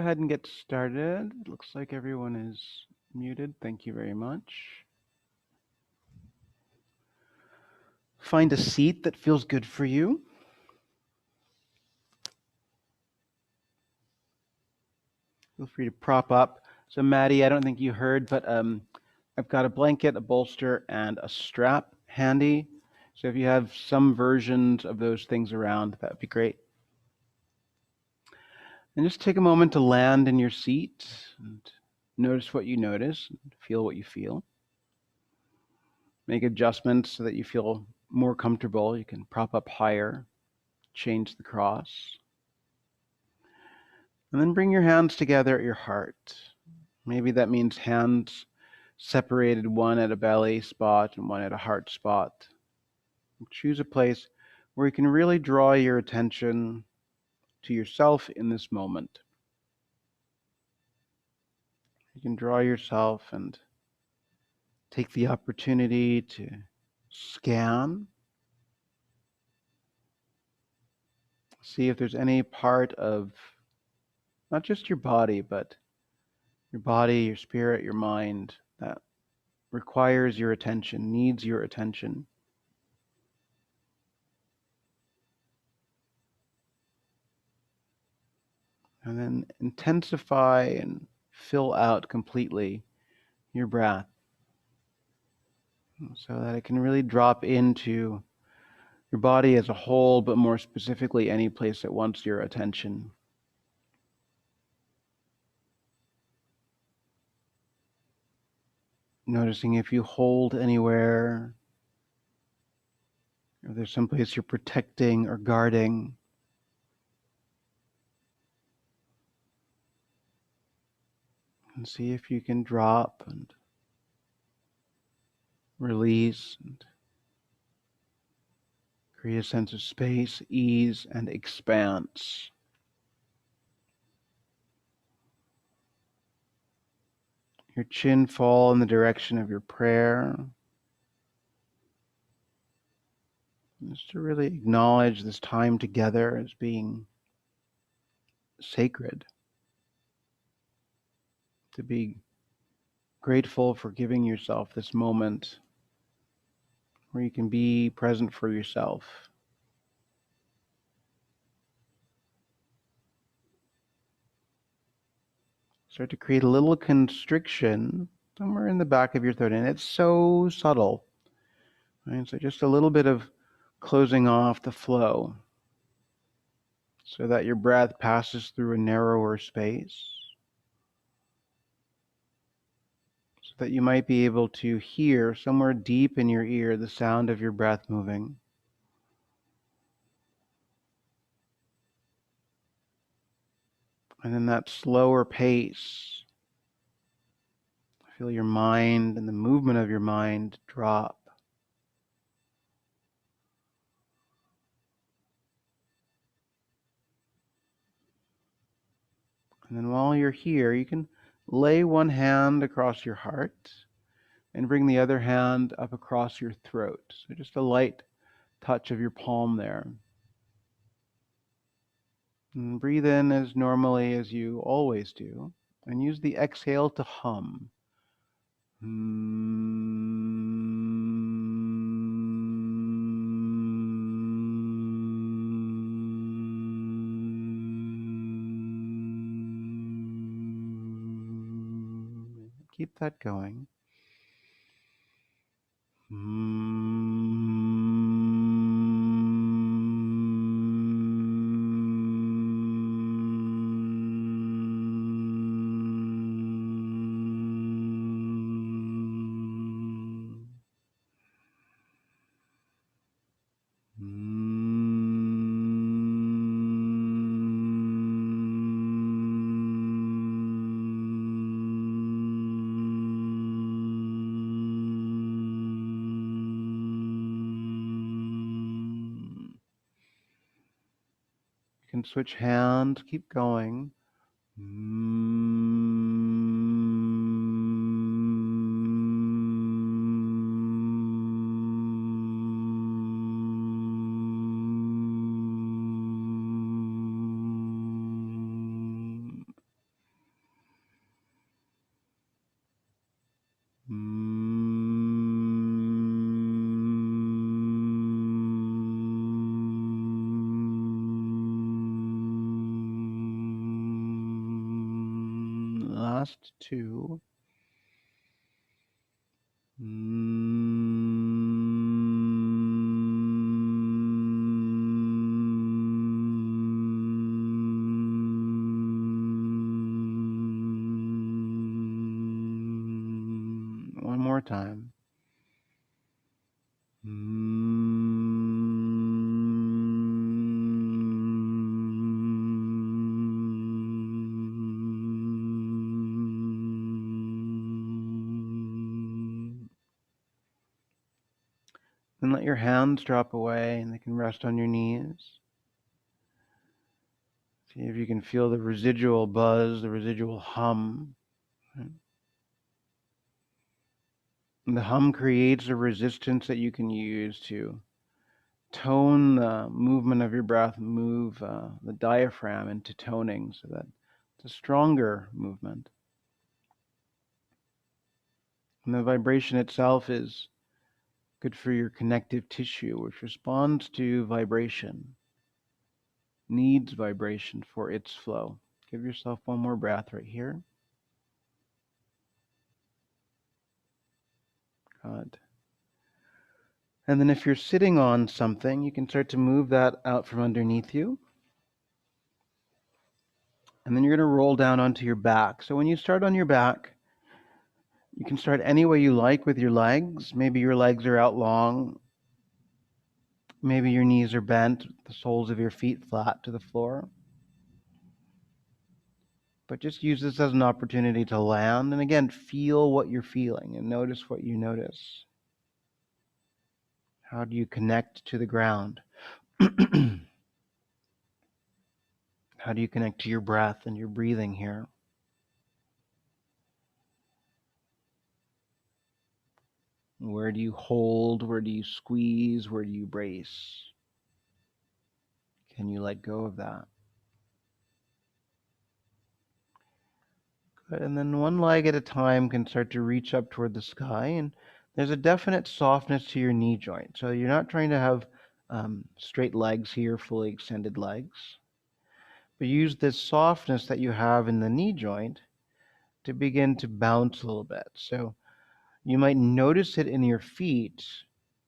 Go ahead and get started. It looks like everyone is muted. Thank you very much. Find a seat that feels good for you. Feel free to prop up. So Maddie, I don't think you heard, but I've got a blanket, a bolster, and a strap handy. So if you have some versions of those things around, that would be great. And just take a moment to land in your seat and notice what you notice, and feel what you feel. Make adjustments so that you feel more comfortable. You can prop up higher, change the cross. And then bring your hands together at your heart. Maybe that means hands separated, one at a belly spot and one at a heart spot. Choose a place where you can really draw your attention to yourself in this moment. You can draw yourself and take the opportunity to scan. See if there's any part of not just your body, but your body, your spirit, your mind that requires your attention, needs your attention. And then intensify and fill out completely your breath so that it can really drop into your body as a whole, but more specifically, any place that wants your attention. Noticing if you hold anywhere, if there's some place you're protecting or guarding. And see if you can drop and release and create a sense of space, ease, and expanse. Your chin fall in the direction of your prayer. Just to really acknowledge this time together as being sacred. To be grateful for giving yourself this moment where you can be present for yourself. Start to create a little constriction somewhere in the back of your throat, and it's so subtle. Right? So just a little bit of closing off the flow so that your breath passes through a narrower space, so that you might be able to hear somewhere deep in your ear the sound of your breath moving. And in that slower pace, feel your mind and the movement of your mind drop. And then while you're here, you can lay one hand across your heart and bring the other hand up across your throat. So just a light touch of your palm there. And breathe in as normally as you always do, and use the exhale to hum. Keep that going. You can switch hands, keep going. last two. One more time. Then let your hands drop away and they can rest on your knees. See if you can feel the residual buzz, the residual hum. And the hum creates a resistance that you can use to tone the movement of your breath, move the diaphragm into toning so that it's a stronger movement. And the vibration itself is good for your connective tissue, which responds to vibration, needs vibration for its flow. Give yourself one more breath right here. Good. And then if you're sitting on something, you can start to move that out from underneath you. And then you're going to roll down onto your back. So when you start on your back, you can start any way you like with your legs. Maybe your legs are out long. Maybe your knees are bent, the soles of your feet flat to the floor. But just use this as an opportunity to land. And again, feel what you're feeling and notice what you notice. How do you connect to the ground? How do you connect to your breath and your breathing here? Where do you hold? Where do you squeeze? Where do you brace? Can you let go of that? Good. And then one leg at a time can start to reach up toward the sky. And there's a definite softness to your knee joint. So you're not trying to have straight legs here, fully extended legs. But use this softness that you have in the knee joint to begin to bounce a little bit. So you might notice it in your feet,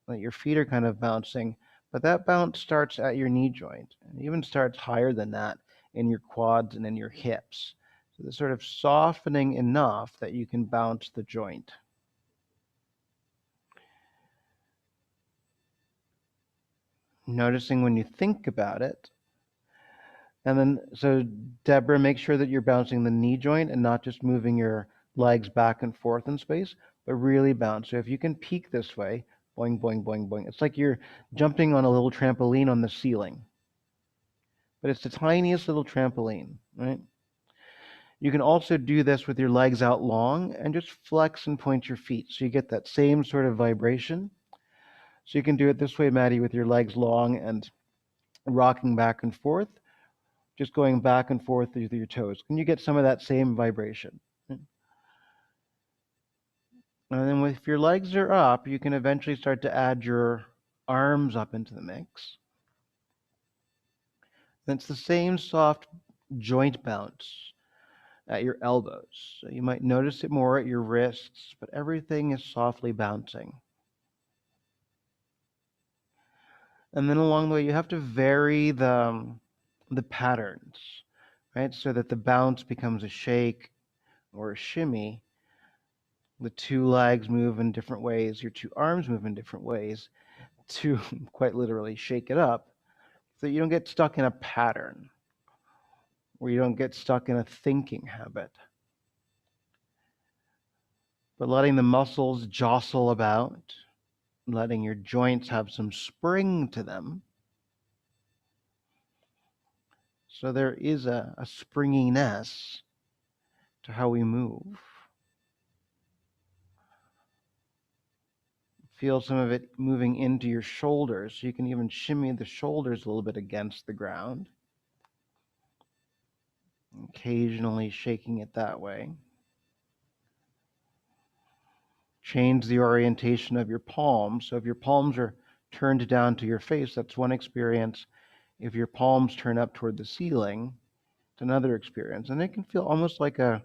that your feet are kind of bouncing, but that bounce starts at your knee joint and even starts higher than that in your quads and in your hips. So they're sort of softening enough that you can bounce the joint. Noticing when you think about it. And then, so Deborah, make sure that you're bouncing the knee joint and not just moving your legs back and forth in space, but really bounce. So if you can peek this way, boing, boing, boing, boing. It's like you're jumping on a little trampoline on the ceiling. But it's the tiniest little trampoline, right? You can also do this with your legs out long and just flex and point your feet. So you get that same sort of vibration. So you can do it this way, Maddie, with your legs long and rocking back and forth, just going back and forth with your toes. Can you get some of that same vibration? And then if your legs are up, you can eventually start to add your arms up into the mix. And it's the same soft joint bounce at your elbows. So you might notice it more at your wrists, but everything is softly bouncing. And then along the way, you have to vary the patterns, right? So that the bounce becomes a shake or a shimmy. The two legs move in different ways. Your two arms move in different ways to quite literally shake it up so that you don't get stuck in a pattern, where you don't get stuck in a thinking habit. But letting the muscles jostle about, letting your joints have some spring to them. So there is a springiness to how we move. Feel some of it moving into your shoulders. So you can even shimmy the shoulders a little bit against the ground. Occasionally shaking it that way. Change the orientation of your palms. So if your palms are turned down to your face, that's one experience. If your palms turn up toward the ceiling, it's another experience. And it can feel almost like a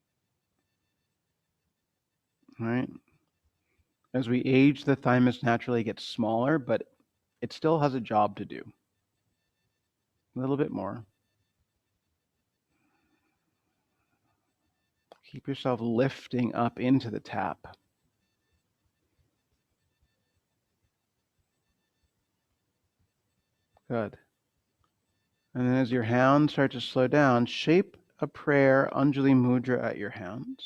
right? As we age, the thymus naturally gets smaller, but it still has a job to do. A little bit more. Keep yourself lifting up into the tap. Good. And then as your hands start to slow down, shape a prayer Anjali Mudra at your hands.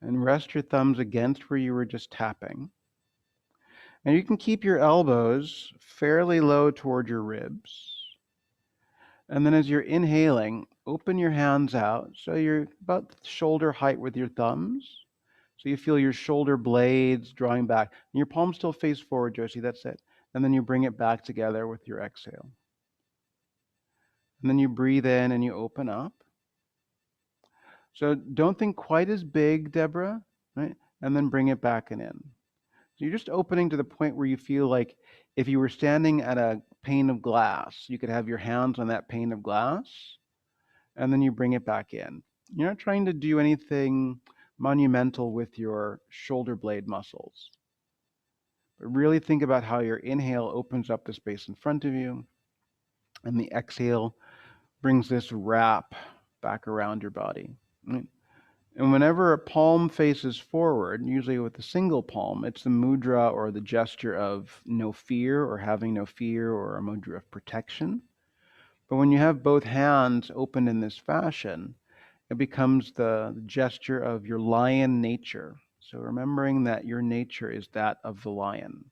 And rest your thumbs against where you were just tapping. And you can keep your elbows fairly low toward your ribs. And then as you're inhaling, open your hands out so you're about shoulder height with your thumbs. So you feel your shoulder blades drawing back. And your palms still face forward, Josie, that's it. And then you bring it back together with your exhale. And then you breathe in and you open up. So don't think quite as big, Deborah, right? And then bring it back and in. So you're just opening to the point where you feel like if you were standing at a pane of glass, you could have your hands on that pane of glass, and then you bring it back in. You're not trying to do anything monumental with your shoulder blade muscles. But really think about how your inhale opens up the space in front of you, and the exhale brings this wrap back around your body. Right? And whenever a palm faces forward, usually with a single palm, it's the mudra or the gesture of no fear or having no fear or a mudra of protection. But when you have both hands open in this fashion, it becomes the gesture of your lion nature. So remembering that your nature is that of the lion.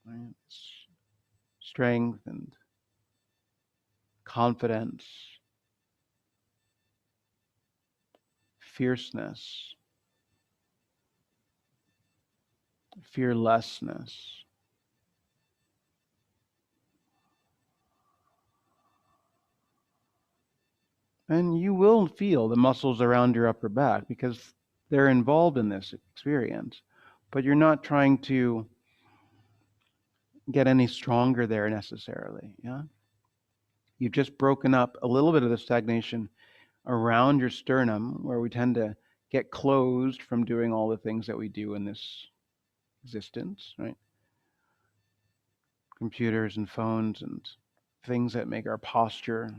Right? Strength and confidence, fierceness, fearlessness. And you will feel the muscles around your upper back because they're involved in this experience. But you're not trying to get any stronger there necessarily. Yeah? You've just broken up a little bit of the stagnation around your sternum where we tend to get closed from doing all the things that we do in this existence, right? Computers and phones and things that make our posture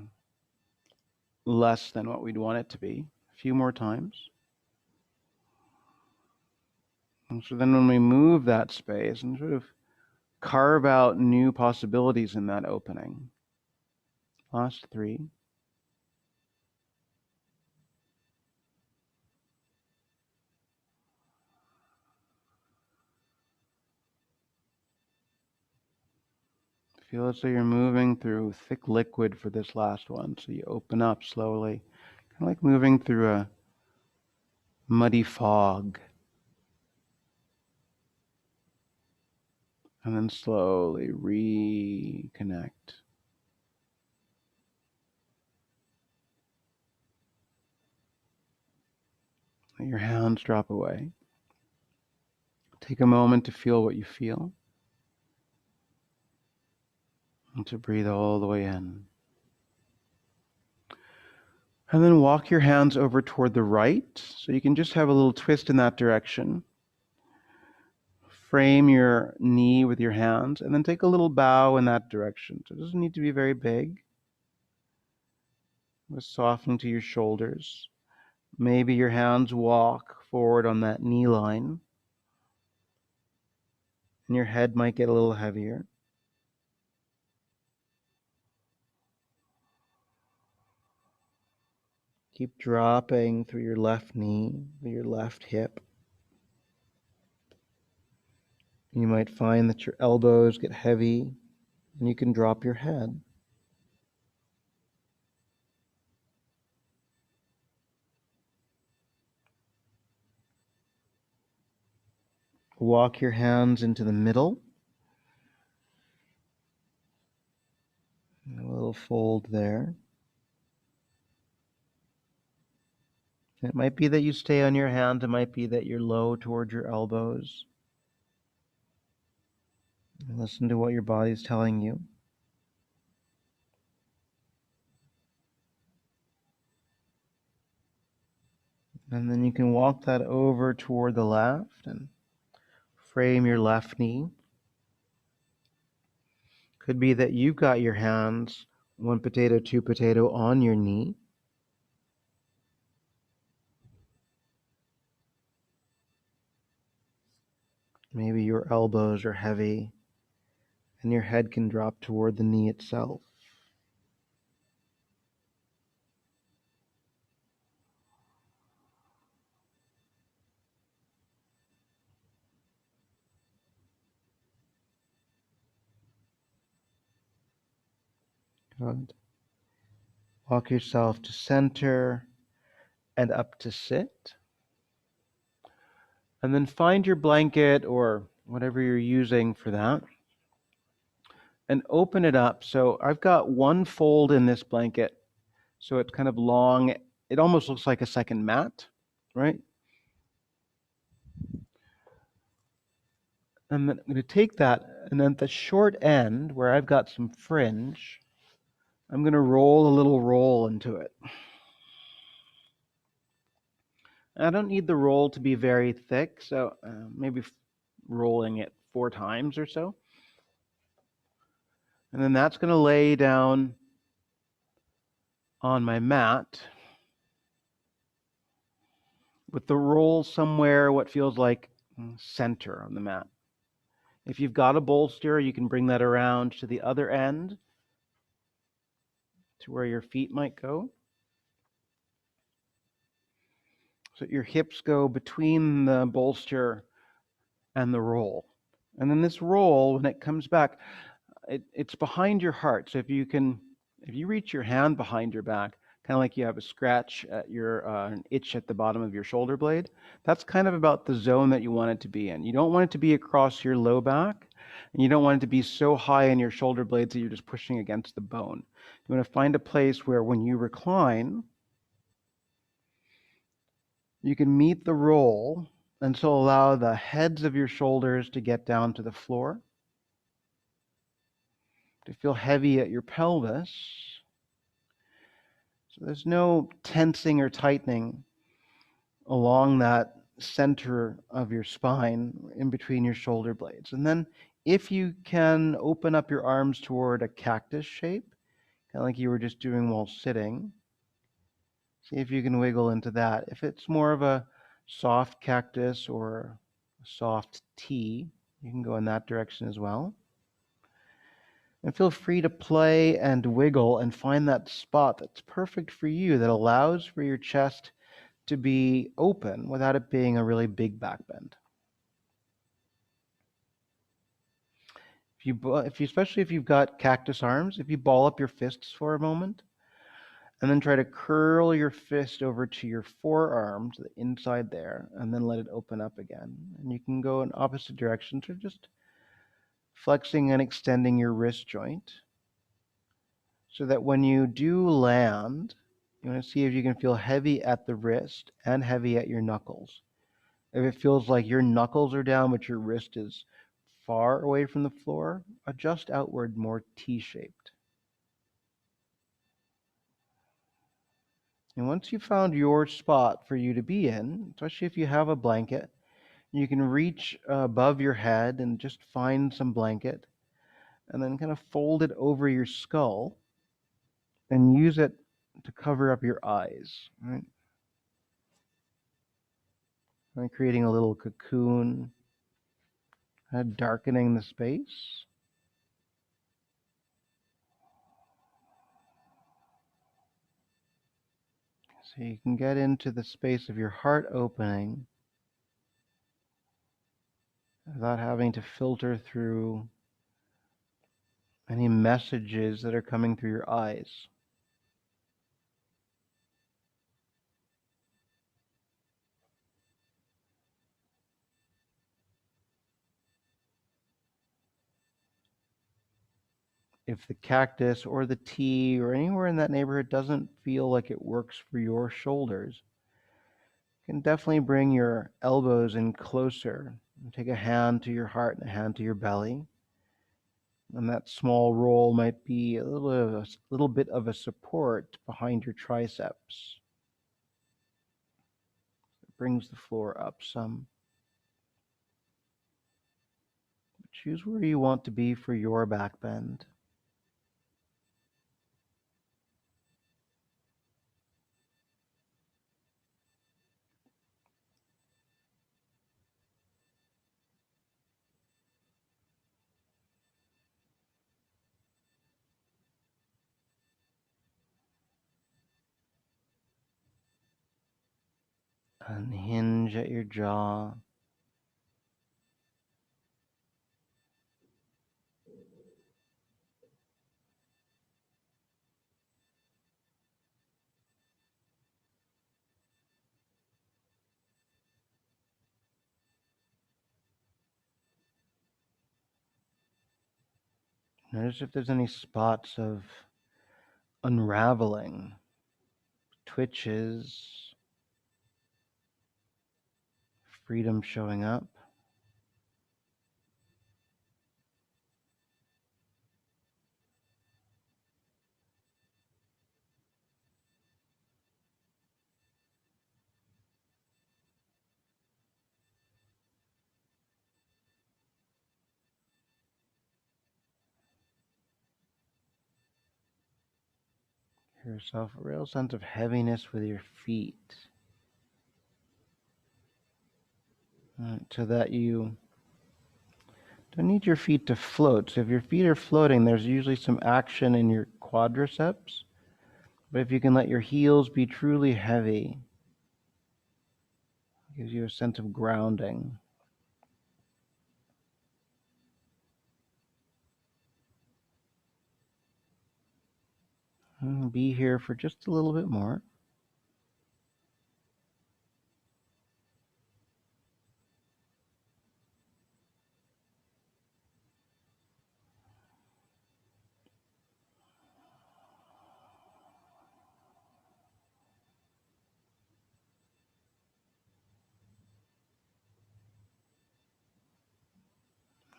less than what we'd want it to be. A few more times. And so then when we move that space and sort of carve out new possibilities in that opening. Last 3. Feel as though you're moving through thick liquid for this last one. So you open up slowly, kind of like moving through a muddy fog. And then slowly reconnect. Let your hands drop away. Take a moment to feel what you feel. And to breathe all the way in. And then walk your hands over toward the right. So you can just have a little twist in that direction. Frame your knee with your hands and then take a little bow in that direction. So it doesn't need to be very big. Just soften to your shoulders. Maybe your hands walk forward on that knee line. And your head might get a little heavier. Keep dropping through your left knee, through your left hip. You might find that your elbows get heavy and you can drop your head. Walk your hands into the middle. A little fold there. It might be that you stay on your hands. It might be that you're low towards your elbows. Listen to what your body's telling you. And then you can walk that over toward the left and frame your left knee. Could be that you've got your hands, one potato, two potato, on your knee. Maybe your elbows are heavy and your head can drop toward the knee itself. Good. Walk yourself to center and up to sit. And then find your blanket or whatever you're using for that and open it up. So I've got one fold in this blanket. So it's kind of long. It almost looks like a second mat, right? And then I'm going to take that, and then at the short end, where I've got some fringe, I'm going to roll a little roll into it. I don't need the roll to be very thick, so maybe rolling it 4 times or so. And then that's going to lay down on my mat with the roll somewhere what feels like center on the mat. If you've got a bolster, you can bring that around to the other end to where your feet might go. So your hips go between the bolster and the roll. And then this roll, when it comes back, it's behind your heart. So if you reach your hand behind your back, kind of like you have a scratch at an itch at the bottom of your shoulder blade, that's kind of about the zone that you want it to be in. You don't want it to be across your low back, and you don't want it to be so high in your shoulder blades that you're just pushing against the bone. You want to find a place where when you recline, you can meet the roll and so allow the heads of your shoulders to get down to the floor, to feel heavy at your pelvis. So there's no tensing or tightening along that center of your spine in between your shoulder blades. And then if you can open up your arms toward a cactus shape, kind of like you were just doing while sitting, see if you can wiggle into that. If it's more of a soft cactus or a soft T, you can go in that direction as well. And feel free to play and wiggle and find that spot that's perfect for you, that allows for your chest to be open without it being a really big back bend. Especially if you've got cactus arms, if you ball up your fists for a moment, and then try to curl your fist over to your forearm, to the inside there, and then let it open up again. And you can go in opposite directions, or just flexing and extending your wrist joint, so that when you do land, you want to see if you can feel heavy at the wrist and heavy at your knuckles. If it feels like your knuckles are down but your wrist is far away from the floor, adjust outward more T-shaped. And once you've found your spot for you to be in, especially if you have a blanket, you can reach above your head and just find some blanket and then kind of fold it over your skull and use it to cover up your eyes, right? And creating a little cocoon, kind of darkening the space. So you can get into the space of your heart opening without having to filter through any messages that are coming through your eyes. If the cactus or the tea or anywhere in that neighborhood doesn't feel like it works for your shoulders, you can definitely bring your elbows in closer and take a hand to your heart and a hand to your belly. And that small roll might be a little bit of a support behind your triceps. brings the floor up some. Choose where you want to be for your back bend. Unhinge at your jaw. Notice if there's any spots of unraveling, twitches, freedom showing up. Give yourself a real sense of heaviness with your feet. So that you don't need your feet to float. So if your feet are floating, there's usually some action in your quadriceps. But if you can let your heels be truly heavy, it gives you a sense of grounding. Be here for just a little bit more.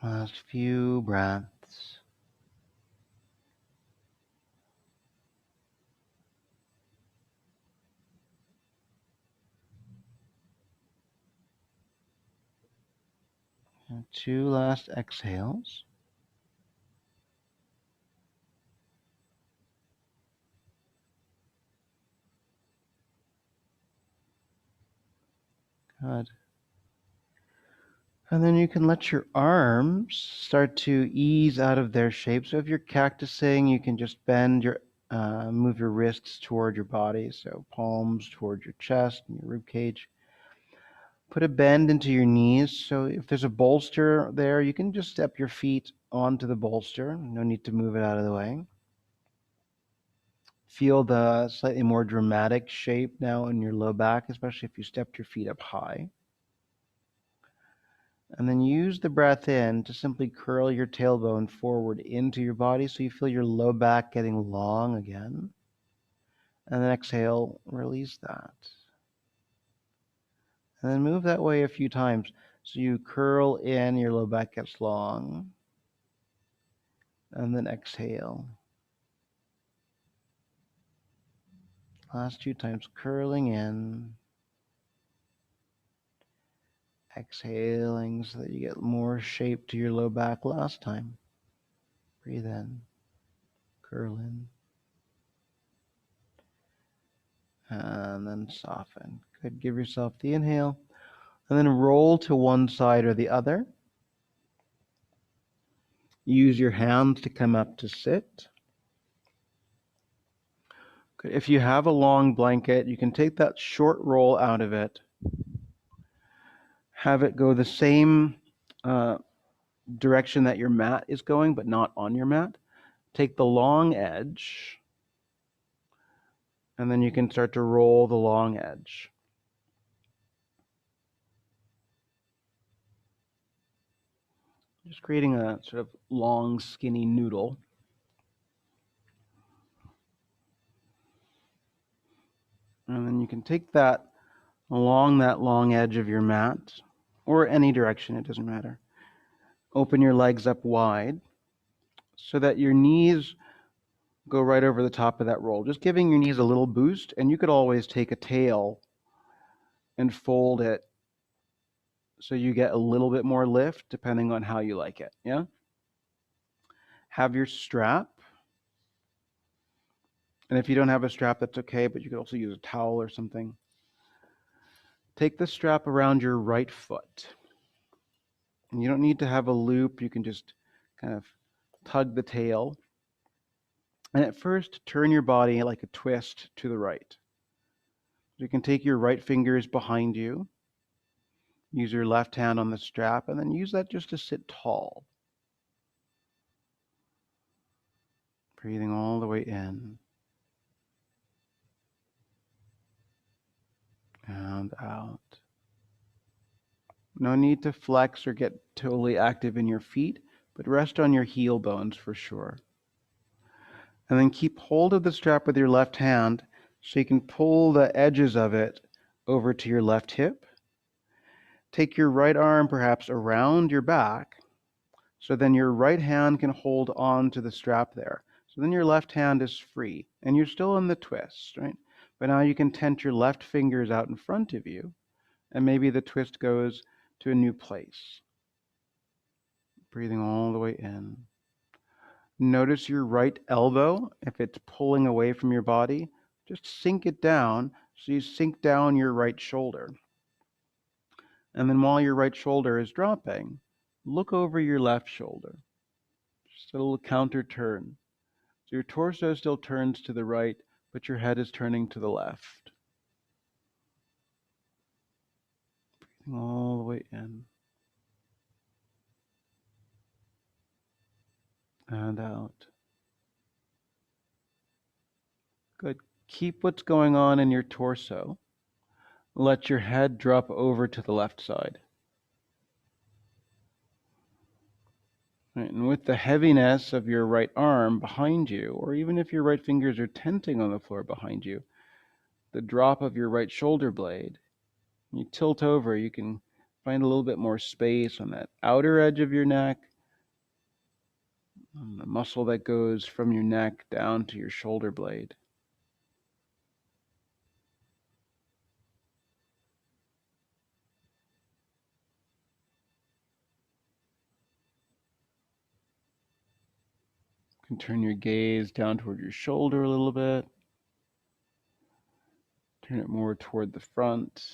Last few breaths. And 2 last exhales. Good. And then you can let your arms start to ease out of their shape. So if you're cactusing, you can just move your wrists toward your body. So palms toward your chest and your rib cage. Put a bend into your knees. So if there's a bolster there, you can just step your feet onto the bolster. No need to move it out of the way. Feel the slightly more dramatic shape now in your low back, especially if you stepped your feet up high. And then use the breath in to simply curl your tailbone forward into your body so you feel your low back getting long again. And then exhale, release that. And then move that way a few times. So you curl in, your low back gets long. And then exhale. Last 2 times, curling in, exhaling so that you get more shape to your low back last time. Breathe in, curl in, and then soften. Good. Give yourself the inhale, and then roll to one side or the other. Use your hands to come up to sit. Good. If you have a long blanket, you can take that short roll out of it, have it go the same direction that your mat is going, but not on your mat. Take the long edge, and then you can start to roll the long edge. Just creating a sort of long, skinny noodle. And then you can take that along that long edge of your mat, or any direction, it doesn't matter. Open your legs up wide so that your knees go right over the top of that roll, just giving your knees a little boost. And you could always take a tail and fold it so you get a little bit more lift depending on how you like it. Yeah? Have your strap. And if you don't have a strap, that's okay, but you could also use a towel or something. Take the strap around your right foot. And you don't need to have a loop. You can just kind of tug the tail. And at first, turn your body like a twist to the right. You can take your right fingers behind you, use your left hand on the strap, and then use that just to sit tall. Breathing all the way in and out. No need to flex or get totally active in your feet, but rest on your heel bones for sure. And then keep hold of the strap with your left hand so you can pull the edges of it over to your left hip. Take your right arm perhaps around your back, so then your right hand can hold on to the strap there. So then your left hand is free, and you're still in the twist, right? But now you can tent your left fingers out in front of you, and maybe the twist goes to a new place. Breathing all the way in. Notice your right elbow. If it's pulling away from your body, just sink it down so you sink down your right shoulder. And then while your right shoulder is dropping, look over your left shoulder. Just a little counter turn. So your torso still turns to the right, but your head is turning to the left. Breathing all the way in and out. Good. Keep what's going on in your torso. Let your head drop over to the left side. Right, and with the heaviness of your right arm behind you, or even if your right fingers are tenting on the floor behind you, the drop of your right shoulder blade, you tilt over, you can find a little bit more space on that outer edge of your neck, on the muscle that goes from your neck down to your shoulder blade. You can turn your gaze down toward your shoulder a little bit. Turn it more toward the front.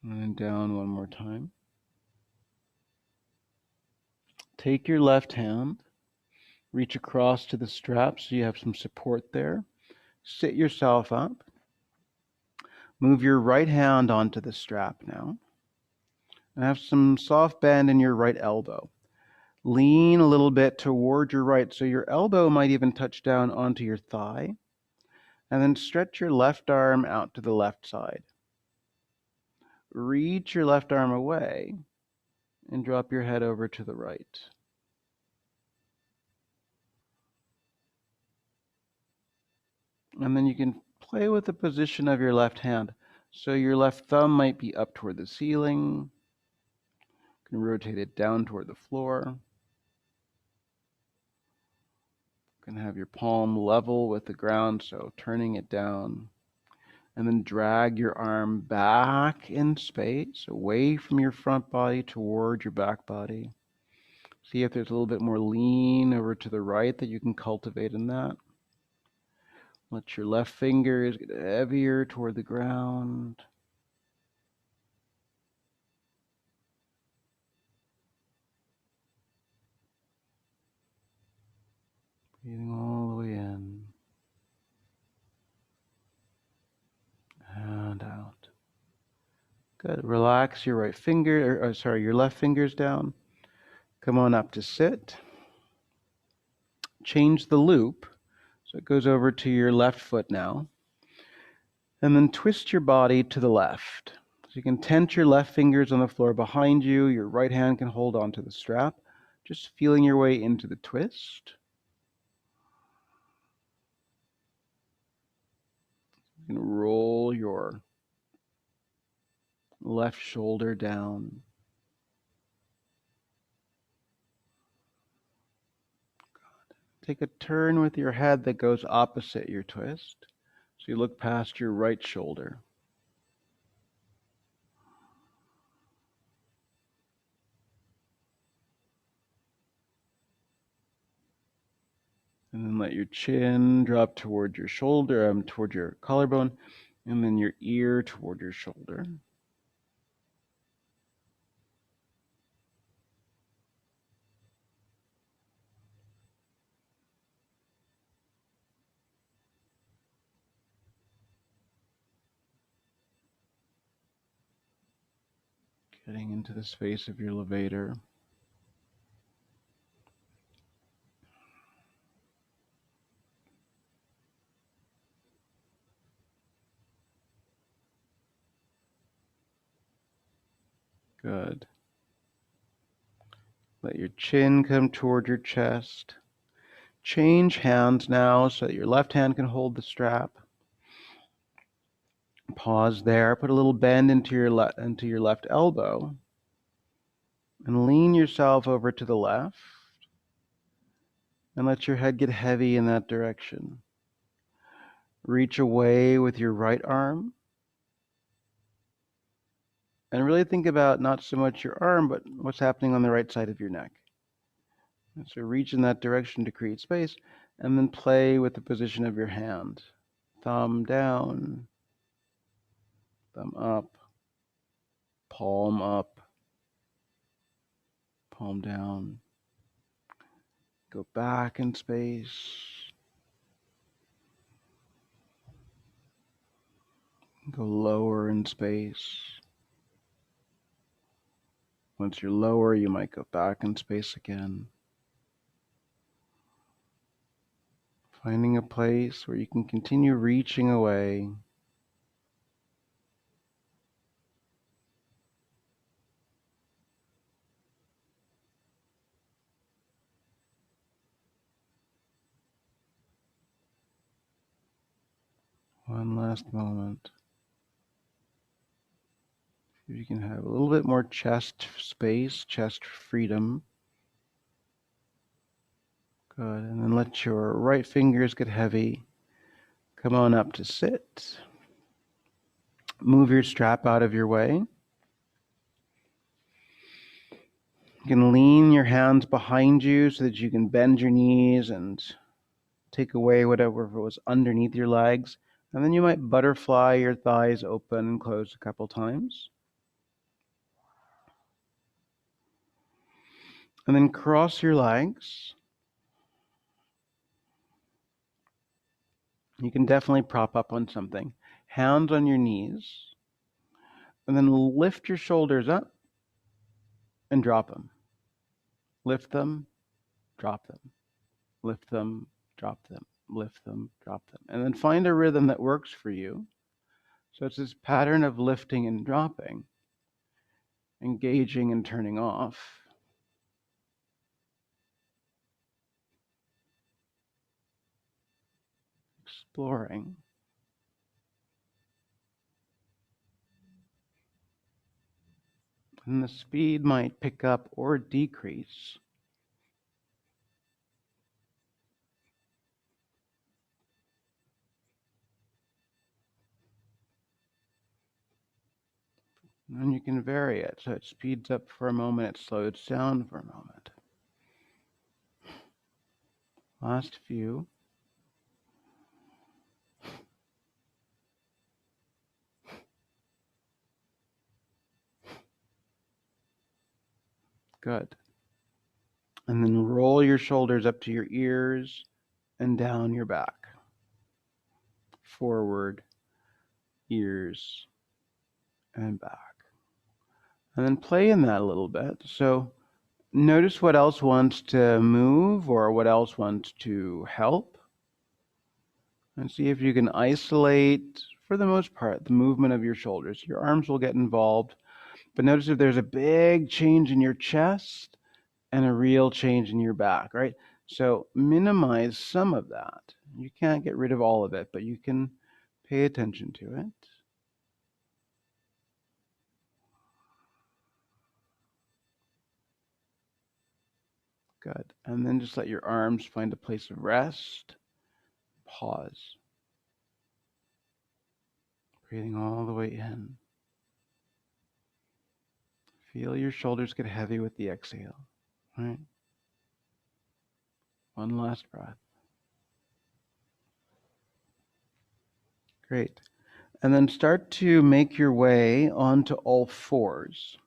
And then down one more time. Take your left hand, reach across to the strap so you have some support there. Sit yourself up. Move your right hand onto the strap now. And have some soft bend in your right elbow. Lean a little bit toward your right so your elbow might even touch down onto your thigh. And then stretch your left arm out to the left side. Reach your left arm away and drop your head over to the right. And then you can play with the position of your left hand. So your left thumb might be up toward the ceiling. You can rotate it down toward the floor. You can have your palm level with the ground, so turning it down. And then drag your arm back in space, away from your front body toward your back body. See if there's a little bit more lean over to the right that you can cultivate in that. Let your left fingers get heavier toward the ground. Breathing all the way in and out. Good. Relax your right finger, your left fingers down. Come on up to sit. Change the loop so it goes over to your left foot now. And then twist your body to the left. So you can tent your left fingers on the floor behind you. Your right hand can hold onto the strap. Just feeling your way into the twist. You can roll your left shoulder down. Take a turn with your head that goes opposite your twist. So you look past your right shoulder. And then let your chin drop toward your shoulder, toward your collarbone, and then your ear toward your shoulder. Getting into the space of your levator. Good. Let your chin come toward your chest. Change hands now so that your left hand can hold the strap. Pause there. Put a little bend into your left elbow. And lean yourself over to the left. And let your head get heavy in that direction. Reach away with your right arm. And really think about not so much your arm, but what's happening on the right side of your neck. And so reach in that direction to create space, and then play with the position of your hand. Thumb down, thumb up, palm down. Go back in space. Go lower in space. Once you're lower, you might go back in space again. Finding a place where you can continue reaching away. One last moment. See if you can have a little bit more chest space, chest freedom. Good. And then let your right fingers get heavy. Come on up to sit. Move your strap out of your way. You can lean your hands behind you so that you can bend your knees and take away whatever was underneath your legs. And then you might butterfly your thighs open and close a couple times. And then cross your legs. You can definitely prop up on something. Hands on your knees. And then lift your shoulders up and drop them. Lift them, drop them. Lift them, drop them. Lift them, drop them. And then find a rhythm that works for you. So it's this pattern of lifting and dropping, engaging and turning off. Exploring. And the speed might pick up or decrease. And then you can vary it. So it speeds up for a moment, it slows down for a moment. Last few. Good. And then roll your shoulders up to your ears and down your back. Forward, ears, and back. And then play in that a little bit. So notice what else wants to move or what else wants to help. And see if you can isolate, for the most part, the movement of your shoulders. Your arms will get involved, but notice if there's a big change in your chest and a real change in your back, right? So minimize some of that. You can't get rid of all of it, but you can pay attention to it. Good. And then just let your arms find a place of rest. Pause. Breathing all the way in. Feel your shoulders get heavy with the exhale. All right. One last breath. Great. And then start to make your way onto all fours.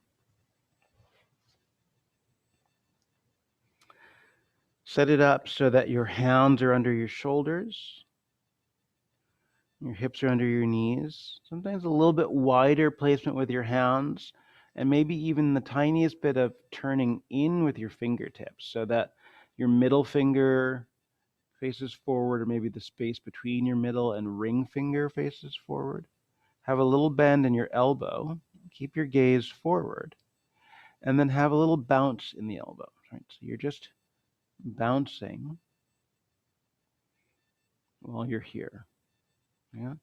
Set it up so that your hands are under your shoulders. Your hips are under your knees. Sometimes a little bit wider placement with your hands, and maybe even the tiniest bit of turning in with your fingertips so that your middle finger faces forward, or maybe the space between your middle and ring finger faces forward. Have a little bend in your elbow. Keep your gaze forward. And then have a little bounce in the elbow. Right? So you're just bouncing while you're here. Yeah.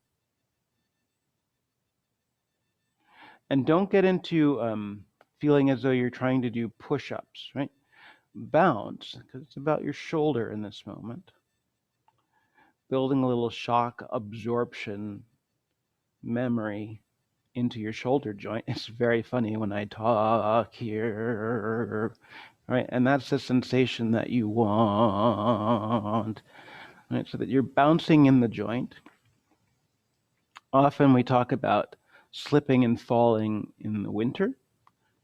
And don't get into feeling as though you're trying to do push-ups, right? Bounce, because it's about your shoulder in this moment. Building a little shock absorption memory into your shoulder joint. It's very funny when I talk here, right? And that's the sensation that you want, right? So that you're bouncing in the joint. Often we talk about slipping and falling in the winter,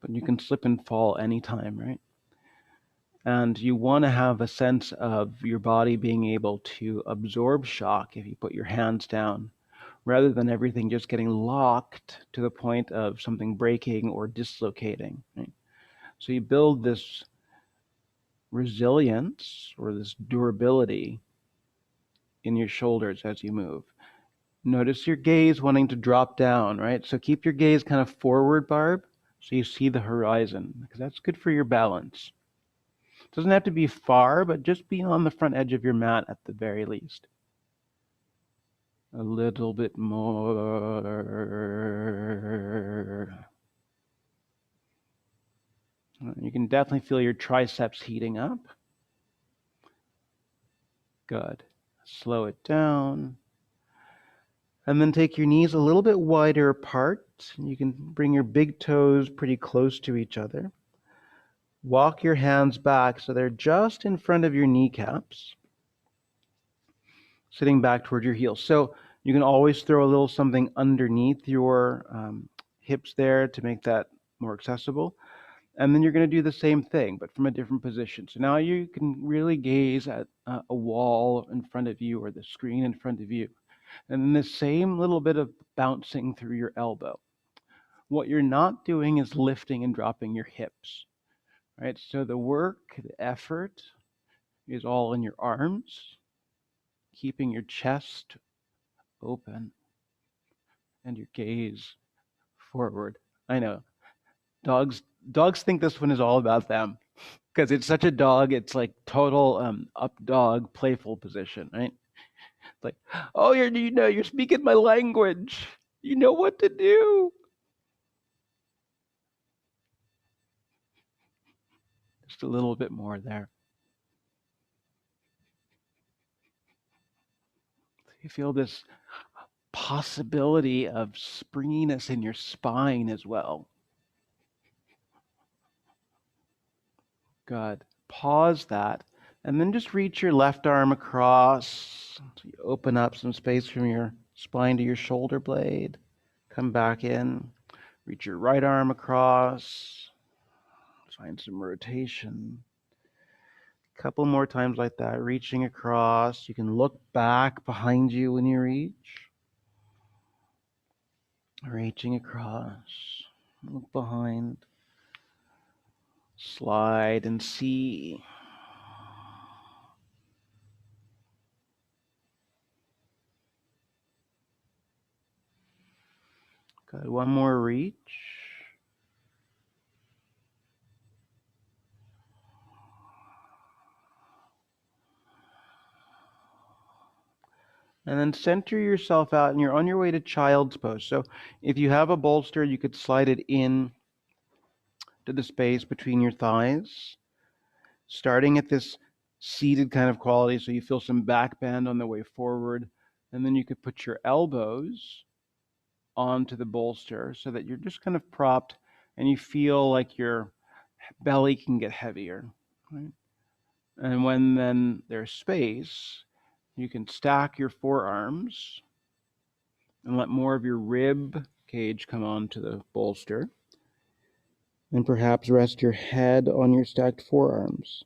but you can slip and fall anytime, right? And you want to have a sense of your body being able to absorb shock if you put your hands down, rather than everything just getting locked to the point of something breaking or dislocating. Right? So you build this resilience or this durability in your shoulders as you move. Notice your gaze wanting to drop down, right? So keep your gaze kind of forward, Barb, so you see the horizon, because that's good for your balance. It doesn't have to be far, but just be on the front edge of your mat at the very least. A little bit more. You can definitely feel your triceps heating up. Good. Slow it down. And then take your knees a little bit wider apart. You can bring your big toes pretty close to each other. Walk your hands back so they're just in front of your kneecaps, sitting back toward your heels. So you can always throw a little something underneath your hips there to make that more accessible. And then you're going to do the same thing, but from a different position. So now you can really gaze at a wall in front of you or the screen in front of you. And then the same little bit of bouncing through your elbow. What you're not doing is lifting and dropping your hips, right? So the work, the effort is all in your arms, keeping your chest open and your gaze forward. I know. Dogs think this one is all about them because it's such a dog. It's like total up dog, playful position, right? It's like, oh, you're speaking my language. You know what to do. Just a little bit more there. You feel this possibility of springiness in your spine as well. Good. Pause that. And then just reach your left arm across. So you open up some space from your spine to your shoulder blade. Come back in. Reach your right arm across. Find some rotation. A couple more times like that. Reaching across. You can look back behind you when you reach. Reaching across. Look behind. Slide and see. Good. One more reach. And then center yourself out, and you're on your way to child's pose. So if you have a bolster, you could slide it in to the space between your thighs, starting at this seated kind of quality, so you feel some back bend on the way forward. And then you could put your elbows onto the bolster so that you're just kind of propped and you feel like your belly can get heavier. Right? And when then there's space, you can stack your forearms and let more of your rib cage come onto the bolster. And perhaps rest your head on your stacked forearms.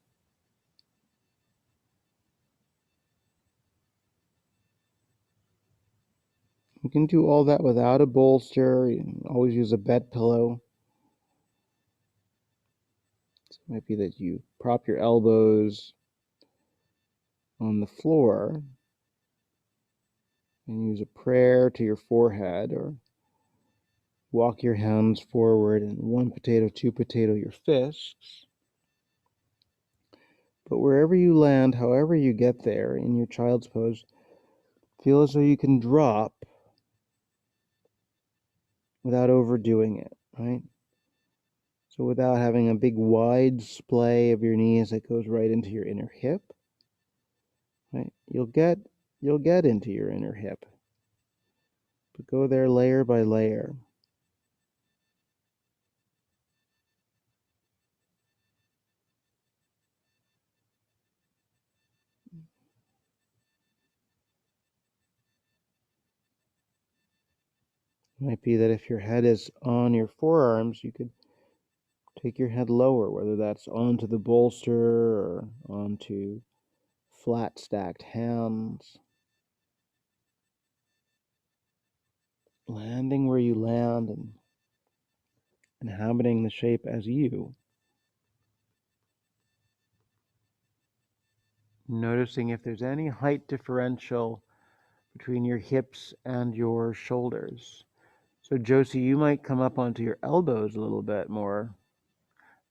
You can do all that without a bolster. You can always use a bed pillow. So it might be that you prop your elbows on the floor and use a prayer to your forehead, or walk your hands forward and one potato, two potato your fists. But wherever you land, however you get there in your child's pose, feel as though you can drop without overdoing it, right? So without having a big wide splay of your knees that goes right into your inner hip, right? You'll get into your inner hip, but go there layer by layer. It might be that if your head is on your forearms, you could take your head lower, whether that's onto the bolster or onto flat stacked hands. Landing where you land and inhabiting the shape as you. Noticing if there's any height differential between your hips and your shoulders. So Josie, you might come up onto your elbows a little bit more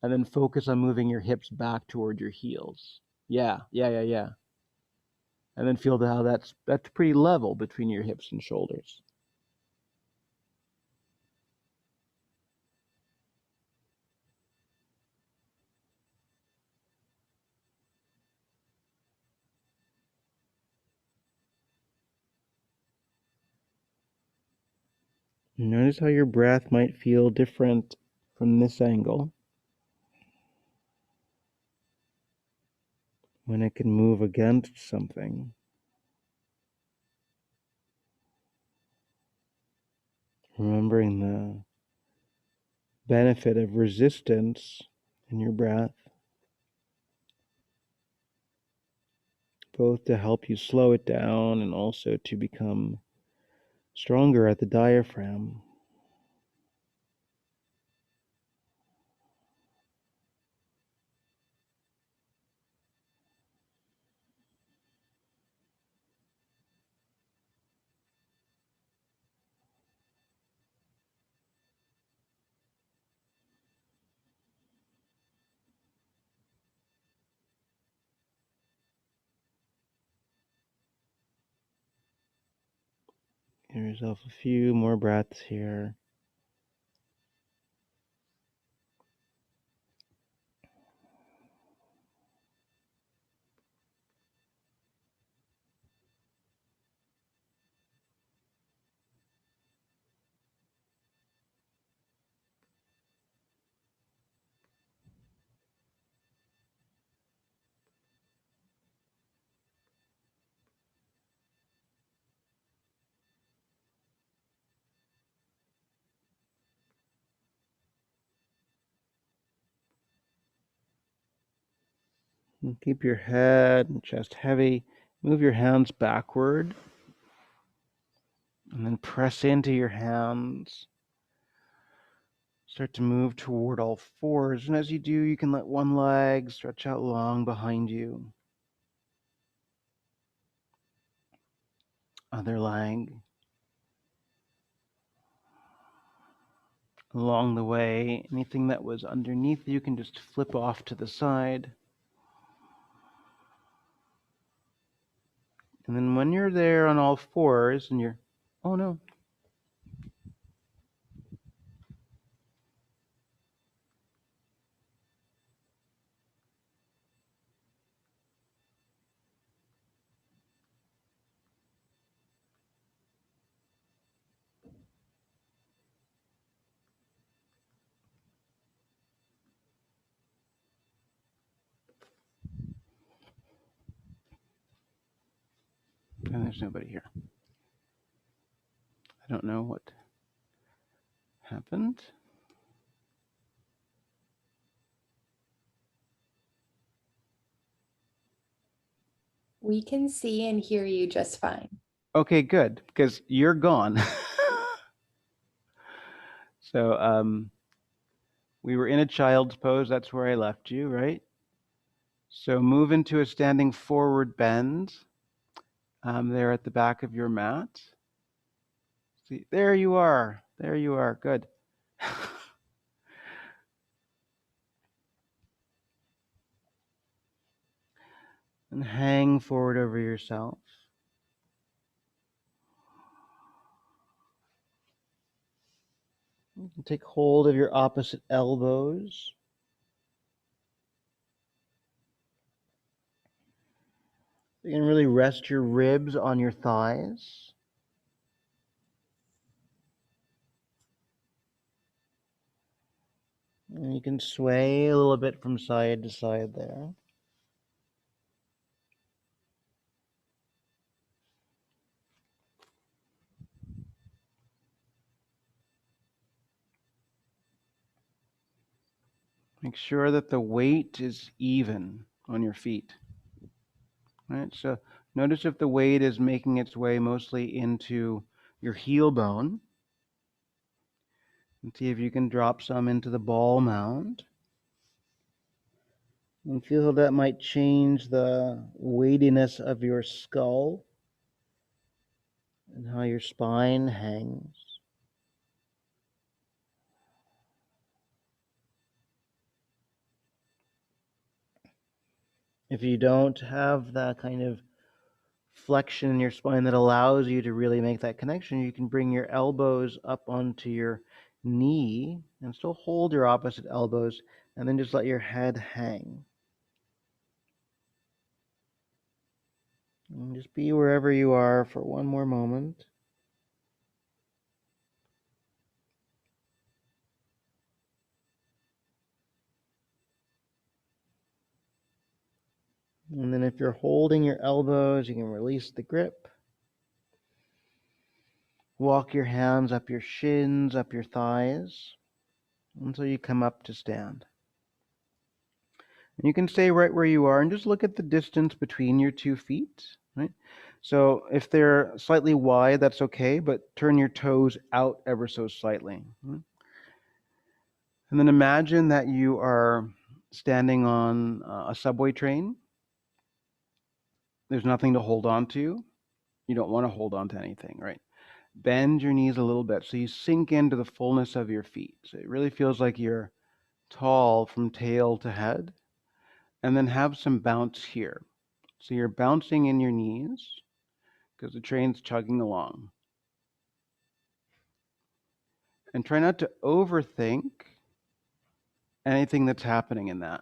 and then focus on moving your hips back toward your heels. Yeah. And then feel how that's pretty level between your hips and shoulders. Notice how your breath might feel different from this angle when it can move against something. Remembering the benefit of resistance in your breath, both to help you slow it down and also to become stronger at the diaphragm. Give yourself a few more breaths here. And keep your head and chest heavy. Move your hands backward and then press into your hands. Start to move toward all fours. And as you do, you can let one leg stretch out long behind you. Other leg. Along the way, anything that was underneath you can just flip off to the side. And then when you're there on all fours and you're, oh no. And there's nobody here. I don't know what happened. We can see and hear you just fine. Okay, good, because you're gone. So we were in a child's pose. That's where I left you, right? So move into a standing forward bend there at the back of your mat. See, there you are. There you are. Good. And hang forward over yourself. You can take hold of your opposite elbows. You can really rest your ribs on your thighs. And you can sway a little bit from side to side there. Make sure that the weight is even on your feet. Right? So notice if the weight is making its way mostly into your heel bone. And see if you can drop some into the ball mound. And feel how that might change the weightiness of your skull and how your spine hangs. If you don't have that kind of flexion in your spine that allows you to really make that connection, you can bring your elbows up onto your knee and still hold your opposite elbows and then just let your head hang. And just be wherever you are for one more moment. And then if you're holding your elbows, you can release the grip. Walk your hands up your shins, up your thighs, until you come up to stand. And you can stay right where you are and just look at the distance between your 2 feet, right? So if they're slightly wide, that's okay, but turn your toes out ever so slightly. And then imagine that you are standing on a subway train. There's nothing to hold on to. You don't want to hold on to anything, right? Bend your knees a little bit so you sink into the fullness of your feet. So it really feels like you're tall from tail to head. And then have some bounce here. So you're bouncing in your knees because the train's chugging along. And try not to overthink anything that's happening in that.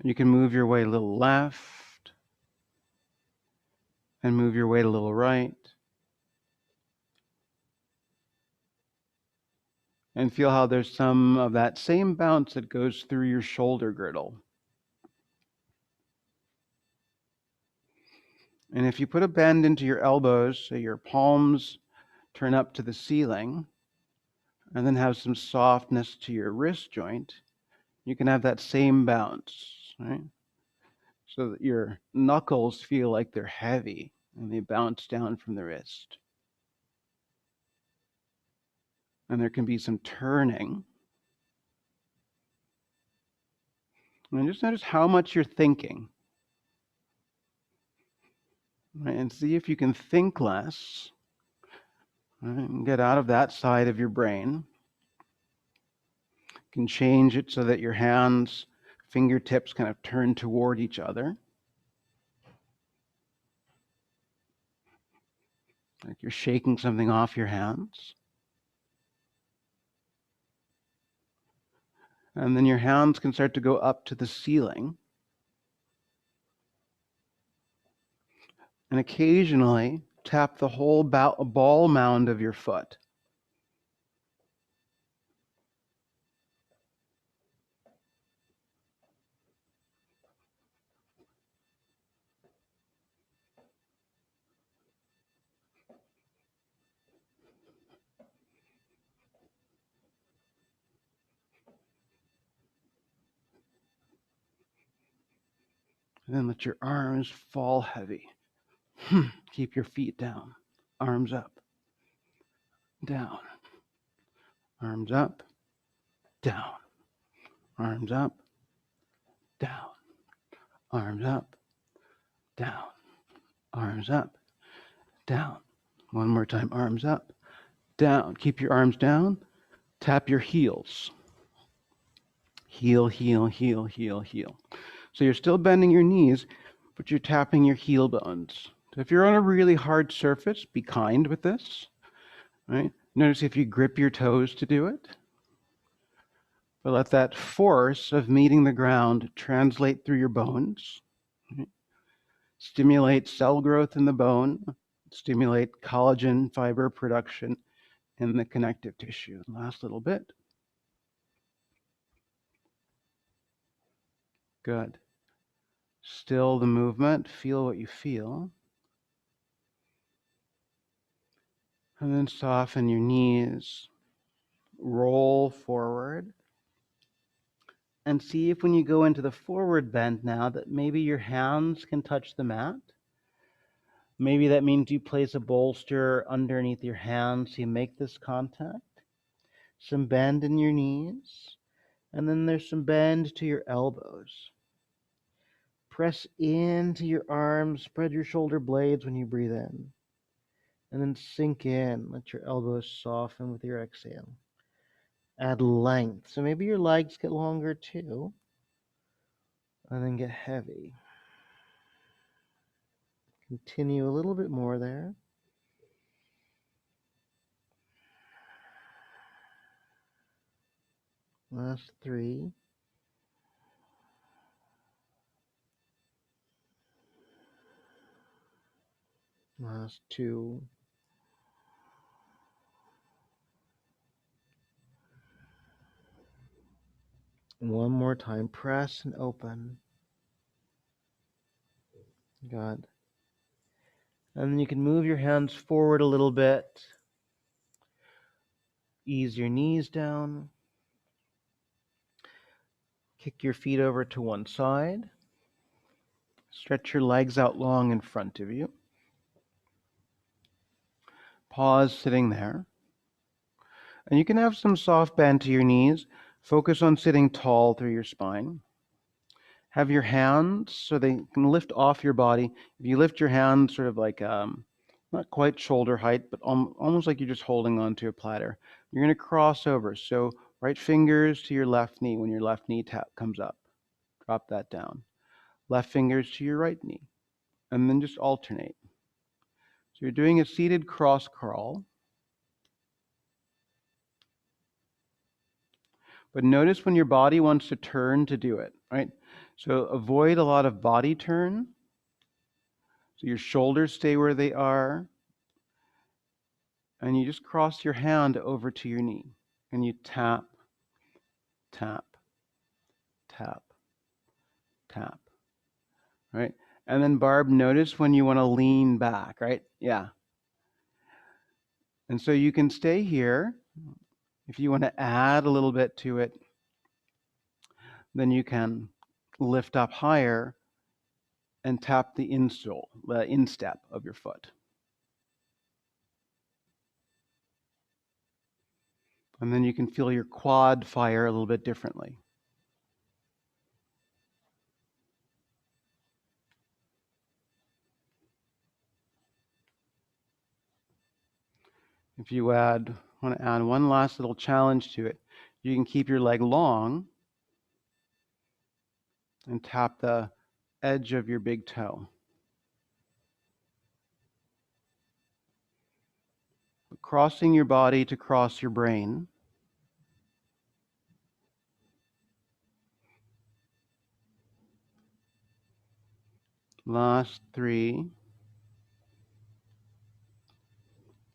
You can move your weight a little left and move your weight a little right. And feel how there's some of that same bounce that goes through your shoulder girdle. And if you put a bend into your elbows so your palms turn up to the ceiling, and then have some softness to your wrist joint, you can have that same bounce, right? So that your knuckles feel like they're heavy and they bounce down from the wrist. And there can be some turning. And just notice how much you're thinking. Right? And see if you can think less, right? And get out of that side of your brain. You can change it so that your hands, fingertips kind of turn toward each other. Like you're shaking something off your hands. And then your hands can start to go up to the ceiling. And occasionally tap the whole ball mound of your foot. And then let your arms fall heavy. Keep your feet down. Arms up, down. Arms up, down. Arms up, down. Arms up, down. Arms up, down. One more time. Arms up, down. Keep your arms down. Tap your heels. Heel, heel, heel, heel, heel. So you're still bending your knees, but you're tapping your heel bones. So if you're on a really hard surface, be kind with this. Right? Notice if you grip your toes to do it. But let that force of meeting the ground translate through your bones. Right? Stimulate cell growth in the bone. Stimulate collagen fiber production in the connective tissue. Last little bit. Good. Still the movement. Feel what you feel. And then soften your knees. Roll forward. And see if when you go into the forward bend now that maybe your hands can touch the mat. Maybe that means you place a bolster underneath your hands so you make this contact. Some bend in your knees. And then there's some bend to your elbows. Press into your arms. Spread your shoulder blades when you breathe in. And then sink in. Let your elbows soften with your exhale. Add length. So maybe your legs get longer too. And then get heavy. Continue a little bit more there. Last 3. Last 2. One more time. Press and open. Good. And then you can move your hands forward a little bit. Ease your knees down. Kick your feet over to one side. Stretch your legs out long in front of you. Pause sitting there. And you can have some soft bend to your knees. Focus on sitting tall through your spine. Have your hands so they can lift off your body. If you lift your hands sort of like not quite shoulder height, but almost like you're just holding onto a platter, you're going to cross over. So right fingers to your left knee when your left knee comes up. Drop that down. Left fingers to your right knee. And then just alternate. So you're doing a seated cross crawl. But notice when your body wants to turn to do it, right? So avoid a lot of body turn. So your shoulders stay where they are. And you just cross your hand over to your knee. And you tap, tap, tap, tap, right? And then Barb, notice when you want to lean back, right? Yeah. And so you can stay here. If you want to add a little bit to it, then you can lift up higher and tap the insole, the instep of your foot. And then you can feel your quad fire a little bit differently. If you want to add one last little challenge to it, you can keep your leg long and tap the edge of your big toe. Crossing your body to cross your brain. Last 3,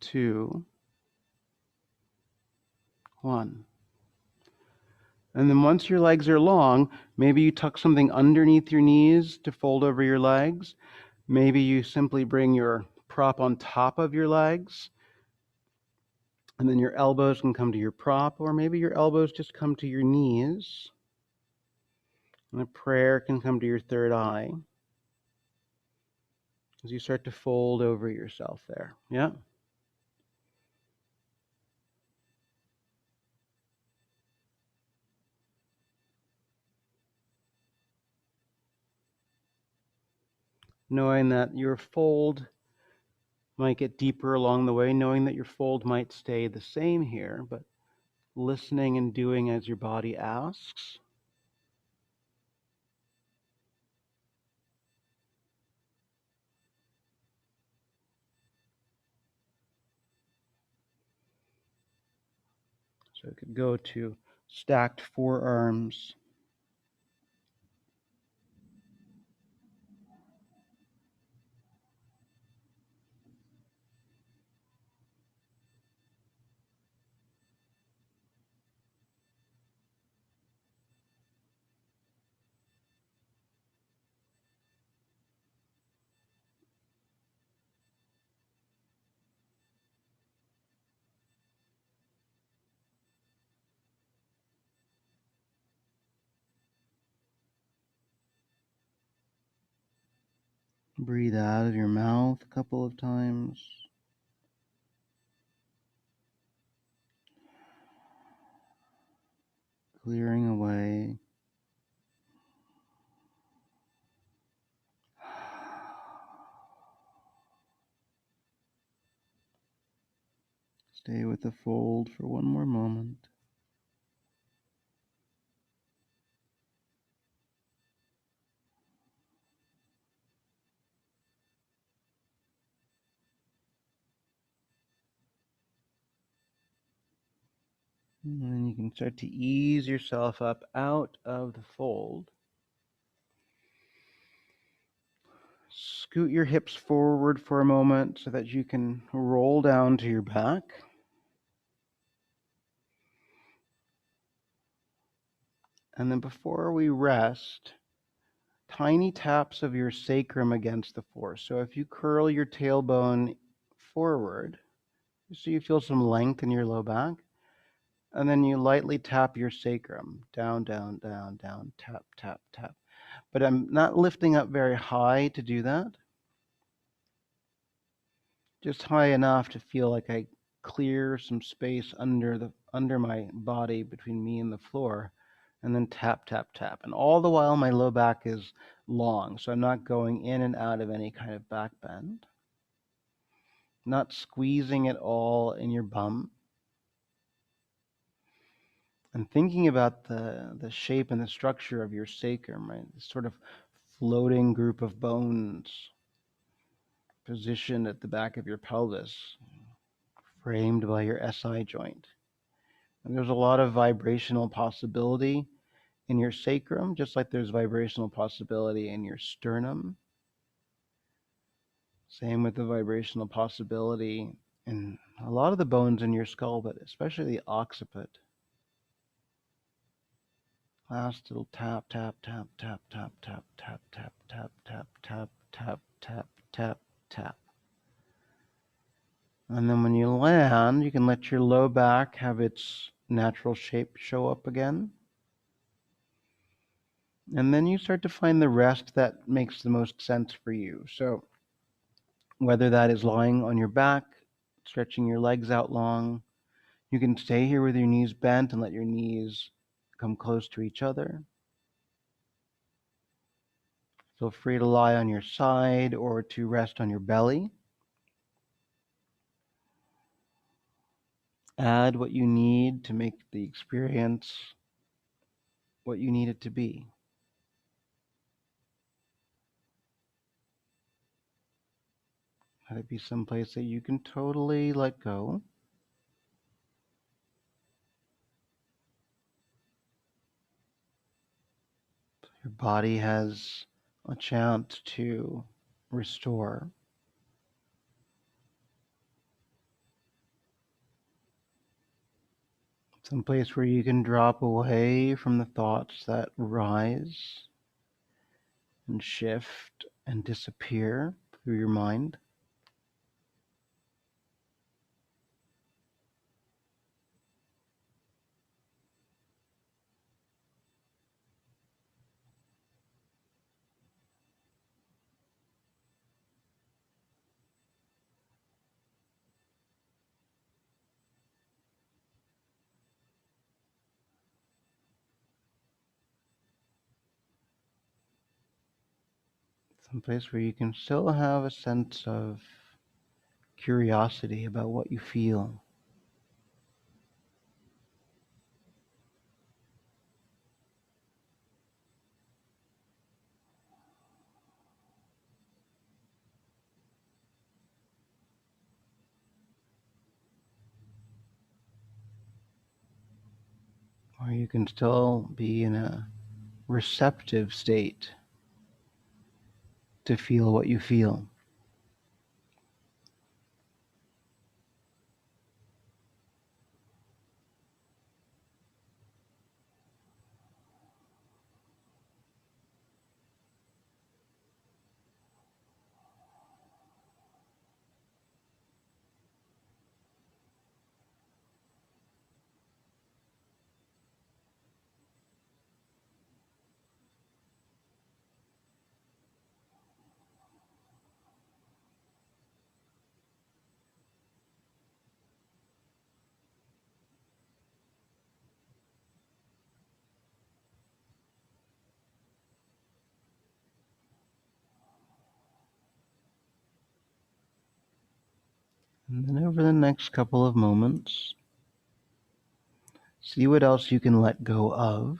2, 1. And then once your legs are long, maybe you tuck something underneath your knees to fold over your legs. Maybe you simply bring your prop on top of your legs. And then your elbows can come to your prop, or maybe your elbows just come to your knees. And a prayer can come to your third eye. as you start to fold over yourself there. Yeah. Knowing that your fold might get deeper along the way, knowing that your fold might stay the same here, but listening and doing as your body asks. So it could go to stacked forearms. Breathe out of your mouth a couple of times. Clearing away. Stay with the fold for one more moment. And then you can start to ease yourself up out of the fold. Scoot your hips forward for a moment so that you can roll down to your back. And then before we rest, tiny taps of your sacrum against the floor. So if you curl your tailbone forward, so you feel some length in your low back, and then you lightly tap your sacrum down, down, down, down, tap, tap, tap. But I'm not lifting up very high to do that. Just high enough to feel like I clear some space under my body between me and the floor, and then tap, tap, tap. And all the while my low back is long, so I'm not going in and out of any kind of back bend. Not squeezing it all in your bum. And thinking about the shape and the structure of your sacrum, right? This sort of floating group of bones positioned at the back of your pelvis, framed by your SI joint. And there's a lot of vibrational possibility in your sacrum, just like there's vibrational possibility in your sternum. Same with the vibrational possibility in a lot of the bones in your skull, but especially the occiput. Last little tap, tap, tap, tap, tap, tap, tap, tap, tap, tap, tap, tap, tap, tap, tap. And then when you land, you can let your low back have its natural shape show up again. And then you start to find the rest that makes the most sense for you. So whether that is lying on your back, stretching your legs out long, you can stay here with your knees bent and let your knees come close to each other. Feel free to lie on your side or to rest on your belly. Add what you need to make the experience what you need it to be. Let it be someplace that you can totally let go. Your body has a chance to restore. Someplace where you can drop away from the thoughts that rise and shift and disappear through your mind. A place where you can still have a sense of curiosity about what you feel. Or you can still be in a receptive state to feel what you feel. And then over the next couple of moments, see what else you can let go of.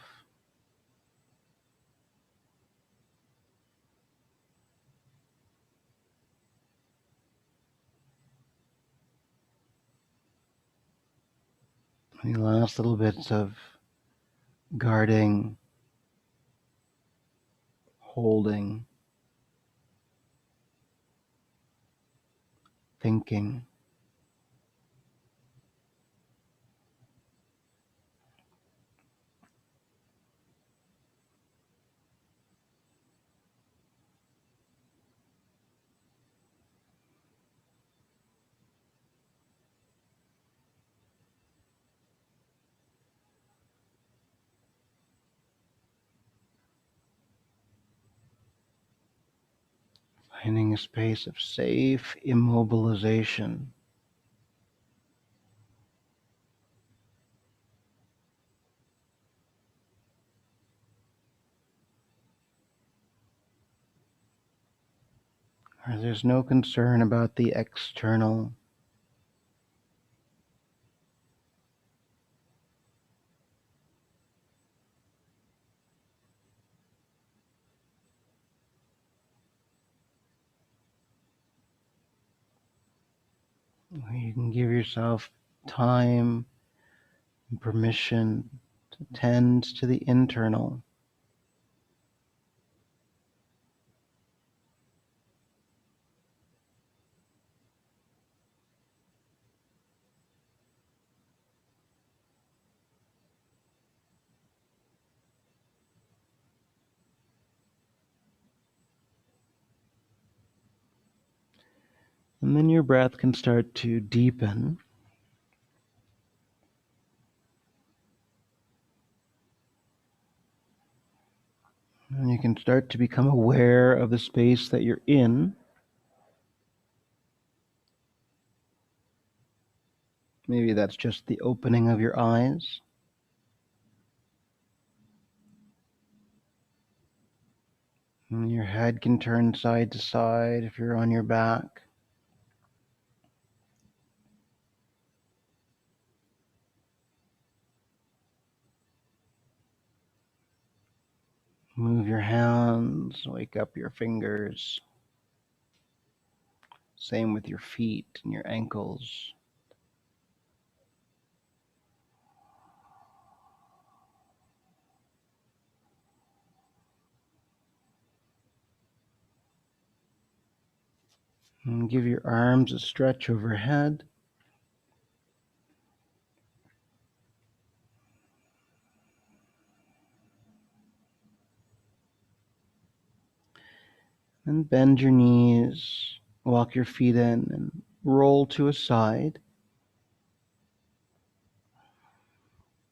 Any last little bits of guarding, holding, thinking. Finding a space of safe immobilization. Where there's no concern about the external. Where you can give yourself time and permission to tend to the internal. And then your breath can start to deepen. And you can start to become aware of the space that you're in. Maybe that's just the opening of your eyes. And your head can turn side to side if you're on your back. Move your hands, wake up your fingers. Same with your feet and your ankles. And give your arms a stretch overhead. And bend your knees, walk your feet in, and roll to a side.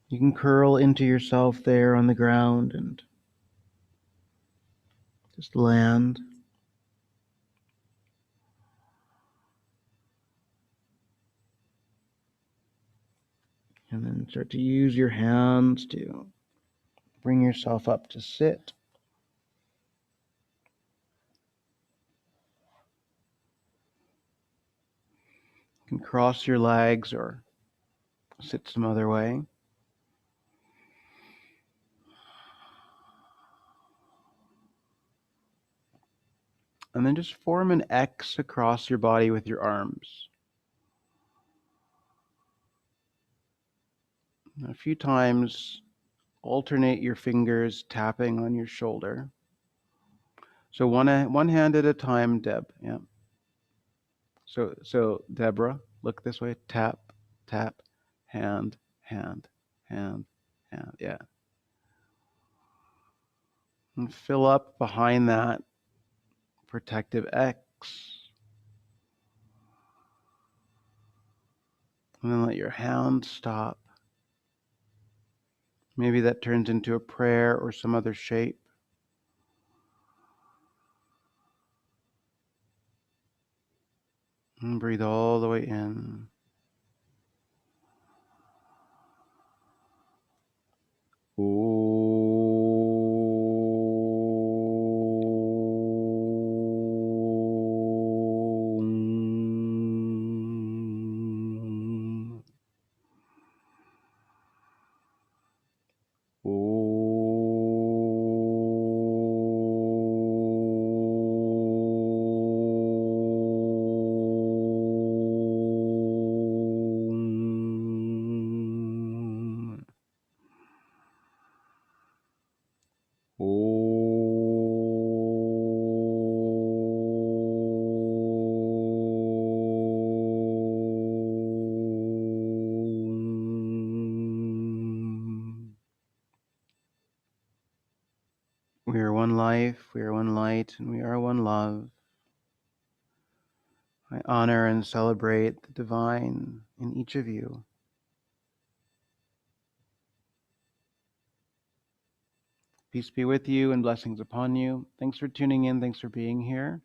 You can curl into yourself there on the ground and just land. And then start to use your hands to bring yourself up to sit. You can cross your legs or sit some other way. And then just form an X across your body with your arms. A few times, alternate your fingers tapping on your shoulder. So one hand at a time, Deb. Yeah. So Deborah, look this way. Tap, tap, hand, hand, hand, hand. Yeah. And fill up behind that protective X. And then let your hand stop. Maybe that turns into a prayer or some other shape. And breathe all the way in. Om. Om. Om. We are one life, we are one light, and we are one love. I honor and celebrate the divine in each of you. Peace be with you and blessings upon you. Thanks for tuning in. Thanks for being here.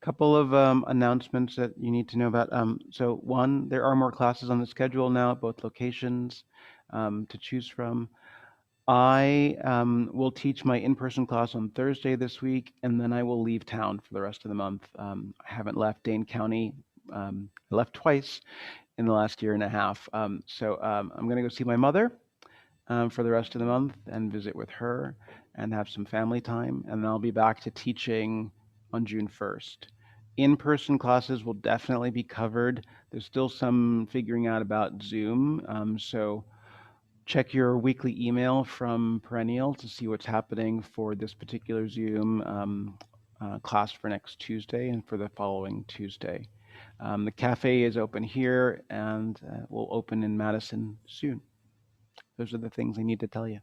A couple of announcements that you need to know about. So one, there are more classes on the schedule now at both locations to choose from. I will teach my in-person class on Thursday this week, and then I will leave town for the rest of the month. I haven't left Dane County. I left twice in the last year and a half. So I'm going to go see my mother for the rest of the month and visit with her and have some family time. And then I'll be back to teaching on June 1st. In-person classes will definitely be covered. There's still some figuring out about Zoom. So check your weekly email from Perennial to see what's happening for this particular Zoom class for next Tuesday and for the following Tuesday. The cafe is open here and will open in Madison soon. Those are the things I need to tell you.